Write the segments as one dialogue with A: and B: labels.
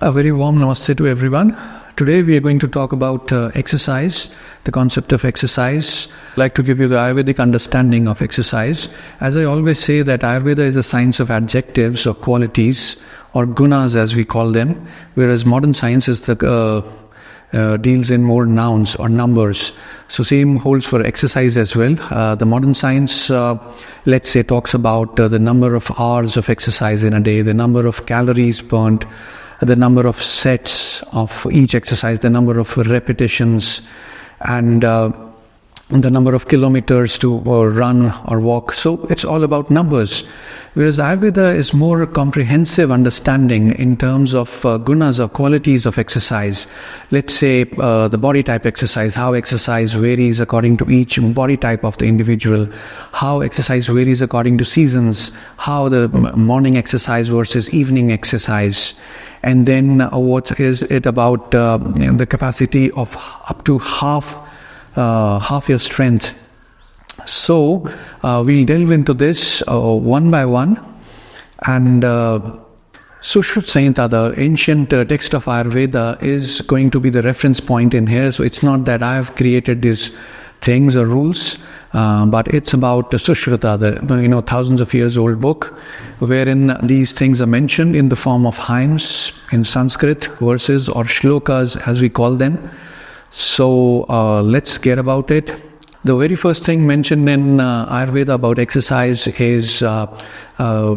A: A very warm namaste to everyone. Today we are going to talk about exercise, the concept of exercise. I'd like to give you the Ayurvedic understanding of exercise. As I always say that Ayurveda is a science of adjectives or qualities or gunas as we call them, whereas modern science is deals in more nouns or numbers. So same holds for exercise as well. The modern science, let's say, talks about the number of hours of exercise in a day, the number of calories burnt, the number of sets of each exercise, the number of repetitions, and the number of kilometers to run or walk. So it's all about numbers. Whereas Ayurveda is more comprehensive understanding in terms of gunas or qualities of exercise. Let's say the body type exercise, how exercise varies according to each body type of the individual, how exercise varies according to seasons, how the morning exercise versus evening exercise. And then what is it about the capacity of up to half your strength. So we'll delve into this one by one. And Sushruta Samhita, the ancient text of Ayurveda, is going to be the reference point in here. So it's not that I have created these things or rules, but it's about Sushruta, the thousands of years old book, wherein these things are mentioned in the form of hymns in Sanskrit, verses or shlokas as we call them. So let's get about it. The very first thing mentioned in Ayurveda about exercise is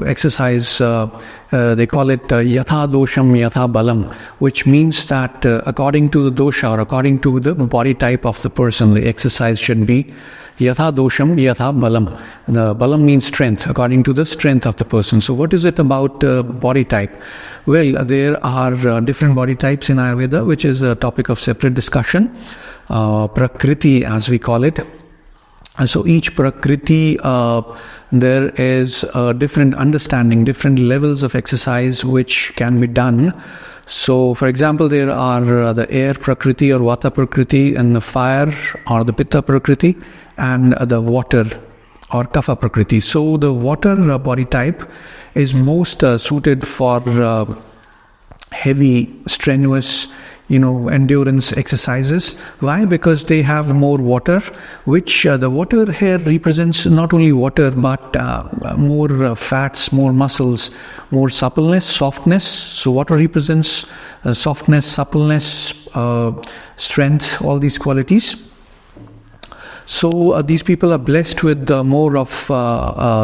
A: exercise, they call it yatha dosham yatha balam, which means that according to the dosha or according to the body type of the person, the exercise should be yatha dosham yatha balam. The balam means strength, according to the strength of the person. So what is it about body type? Well, there are different body types in Ayurveda, which is a topic of separate discussion. Prakriti, as we call it. And so each prakriti, there is a different understanding, different levels of exercise which can be done. So, for example, there are the air prakriti or vata prakriti, and the fire or the pitta prakriti, and the water or kapha prakriti. So the water body type is most suited for heavy, strenuous, endurance exercises. Why? Because they have more water, which the water here represents not only water, but more fats, more muscles, more suppleness, softness. So water represents softness, suppleness, strength, all these qualities. So these people are blessed with more of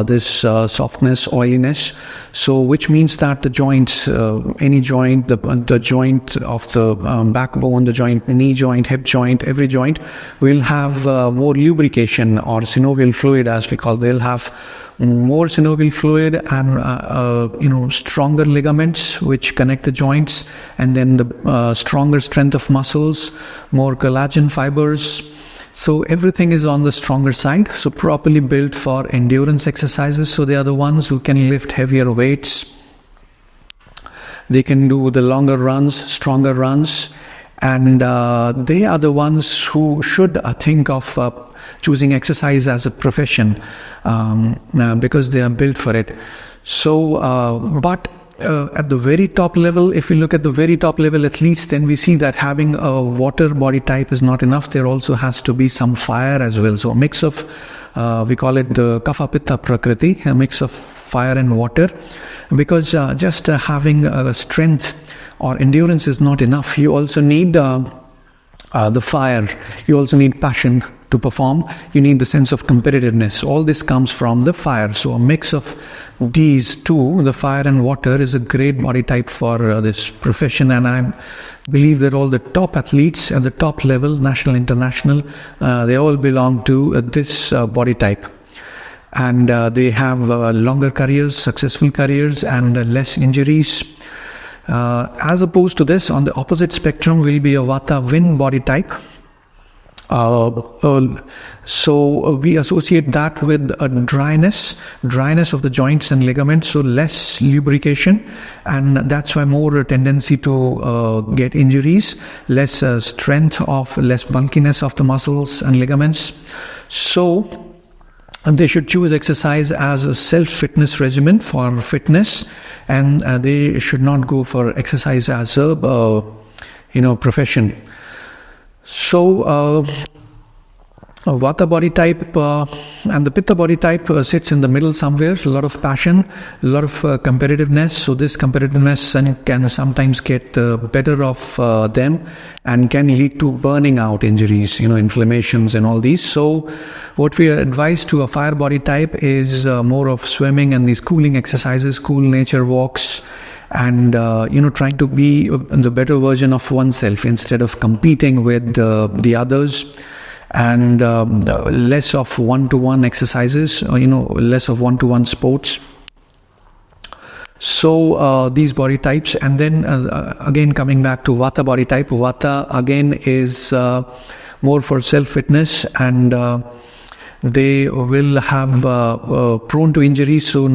A: this softness, oiliness. So which means that the joints, any joint, the joint of the backbone, the joint, knee joint, hip joint, every joint will have more lubrication or synovial fluid, as we call. They'll have more synovial fluid and stronger ligaments which connect the joints, and then the stronger strength of muscles, more collagen fibers. So everything is on the stronger side, so properly built for endurance exercises. So they are the ones who can lift heavier weights. They can do the longer runs, stronger runs, and they are the ones who should think of choosing exercise as a profession because they are built for it. So, but at the very top level, if we look at the very top level athletes, then we see that having a water body type is not enough. There also has to be some fire as well. So a mix of, we call it the kapha pitta prakriti, a mix of fire and water. Because just having strength or endurance is not enough. You also need the fire. You also need passion to perform. You need the sense of competitiveness. All this comes from the fire. So a mix of these two, the fire and water, is a great body type for this profession. And I believe that all the top athletes at the top level, national, international, they all belong to this body type. And they have longer careers, successful careers, and less injuries. As opposed to this, on the opposite spectrum will be a Vata Wind body type. So we associate that with a dryness of the joints and ligaments, so less lubrication, and that's why more tendency to get injuries, less strength, less bulkiness of the muscles and ligaments. So And they should choose exercise as a self-fitness regimen for fitness, and they should not go for exercise as a profession. So Vata body type and the Pitta body type sits in the middle somewhere. A lot of passion, a lot of competitiveness. So this competitiveness can sometimes get the better of them and can lead to burning out injuries, inflammations and all these. So what we advise to a fire body type is more of swimming and these cooling exercises, cool nature walks, and trying to be the better version of oneself instead of competing with the others. And less of one-to-one exercises, less of one-to-one sports. So these body types, and then again coming back to Vata body type. Vata again is more for self-fitness, and they will have prone to injuries. So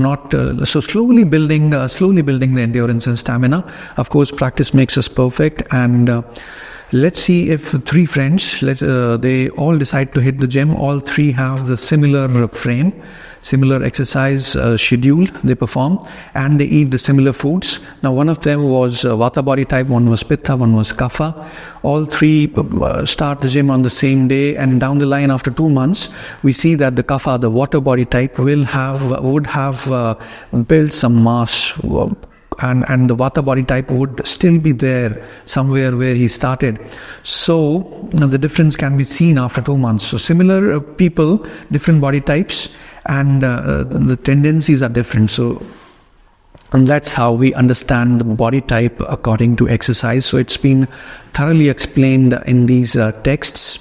A: slowly building the endurance and stamina. Of course, practice makes us perfect, and let's see if three friends, they all decide to hit the gym. All three have the similar frame, similar exercise schedule they perform, and they eat the similar foods. Now, one of them was Vata body type, one was Pitta, one was Kapha. All three start the gym on the same day, and down the line after 2 months, we see that the Kapha, the water body type, would have built some mass. And the Vata body type would still be there somewhere where he started. So the difference can be seen after 2 months. So similar people, different body types, and the tendencies are different. So and that's how we understand the body type according to exercise. So it's been thoroughly explained in these texts.